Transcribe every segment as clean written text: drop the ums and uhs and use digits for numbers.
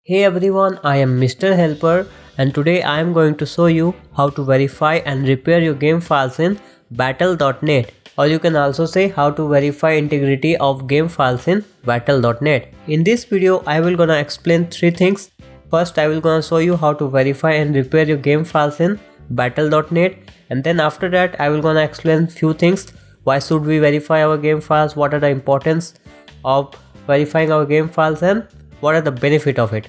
Hey everyone, I am Mr. Helper and today I am going to show you how to verify and repair your game files in Battle.net, or you can also say how to verify integrity of game files in Battle.net. In this video I will gonna explain three things. First I will gonna show you how to verify and repair your game files in Battle.net, and then after that I will gonna explain few things. Why should we verify our game files, what are the importance of verifying our game files, and what are the benefit of it.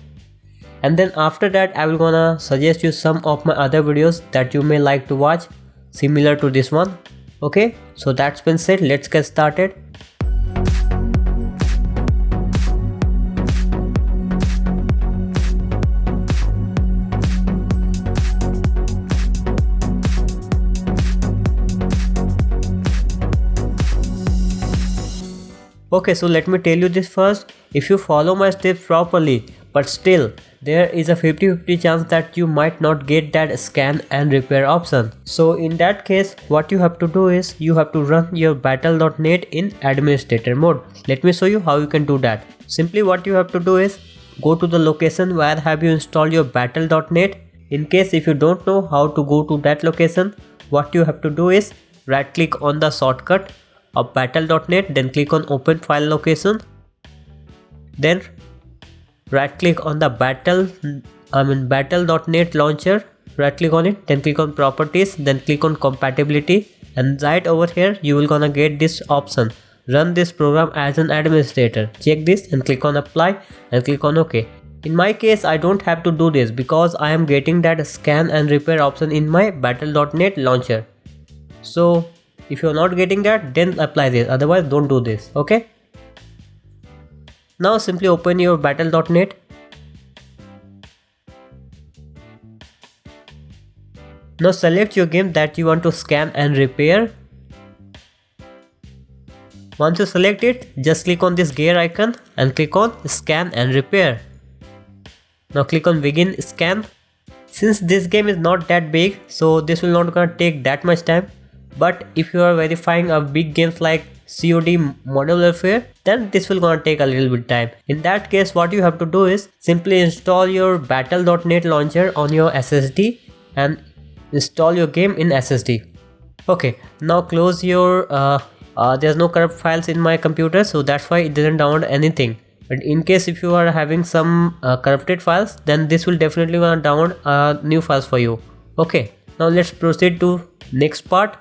And then after that I will gonna suggest you some of my other videos that you may like to watch similar to this one. Okay, so that's been said, let's get started. Okay, so let me tell you this first. If you follow my steps properly, but still there is a 50-50 chance that you might not get that scan and repair option. So in that case, what you have to do is you have to run your Battle.net in administrator mode. Let me show you how you can do that. Simply what you have to do is go to the location where have you installed your Battle.net. In case if you don't know how to go to that location, what you have to do is right click on the shortcut of Battle.net, then click on open file location, then right click on the Battle.net launcher, right click on it, then click on properties, then click on compatibility, and right over here you will gonna get this option, run this program as an administrator. Check this and click on apply and click on OK. In my case I don't have to do this because I am getting that scan and repair option in my Battle.net launcher. So if you're not getting that, then apply this, otherwise don't do this. Okay, now simply open your Battle.net. Now select your game that you want to scan and repair. Once you select it, just click on this gear icon and click on scan and repair. Now click on begin scan. Since this game is not that big, so this will not gonna take that much time. But if you are verifying a big games like COD Modern Warfare, then this will gonna take a little bit time. In that case, what you have to do is simply install your Battle.net launcher on your SSD and install your game in SSD. Okay, now close your there's no corrupt files in my computer, so that's why it didn't download anything. But in case if you are having some corrupted files, then this will definitely gonna download new files for you. Okay, now let's proceed to next part.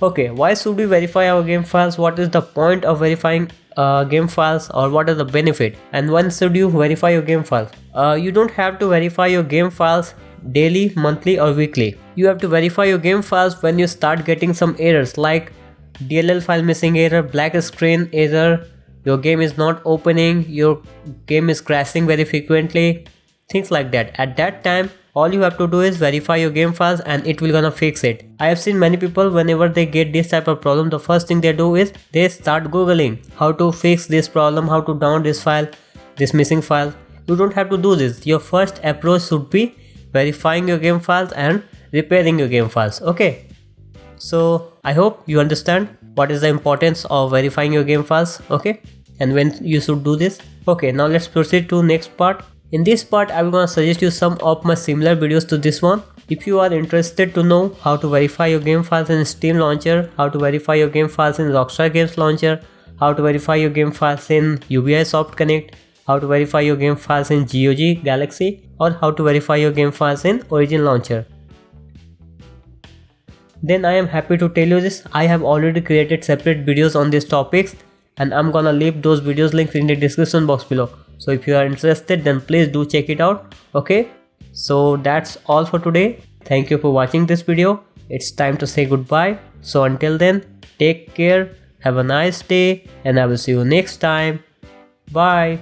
Okay, why should we verify our game files? What is the point of verifying game files, or what are the benefit, and when should you verify your game files? You don't have to verify your game files daily, monthly or weekly. You have to verify your game files when you start getting some errors like DLL file missing error, black screen error, your game is not opening, your game is crashing very frequently, things like that. At that time all you have to do is verify your game files and it will gonna fix it. I have seen many people, whenever they get this type of problem, the first thing they do is they start googling how to fix this problem, how to download this file, this missing file. You don't have to do this. Your first approach should be verifying your game files and repairing your game files. Okay, so I hope you understand what is the importance of verifying your game files, okay, and when you should do this. Okay, now let's proceed to next part. In this part I will gonna suggest you some of my similar videos to this one. If you are interested to know how to verify your game files in Steam launcher, how to verify your game files in Rockstar Games launcher, how to verify your game files in Ubisoft Connect, how to verify your game files in GOG Galaxy, or how to verify your game files in Origin launcher, then I am happy to tell you this, I have already created separate videos on these topics and I'm gonna leave those videos links in the description box below. So if you are interested, then please do check it out. Okay, so that's all for today. Thank you for watching this video. It's time to say goodbye. So until then, take care, have a nice day, and I will see you next time. Bye.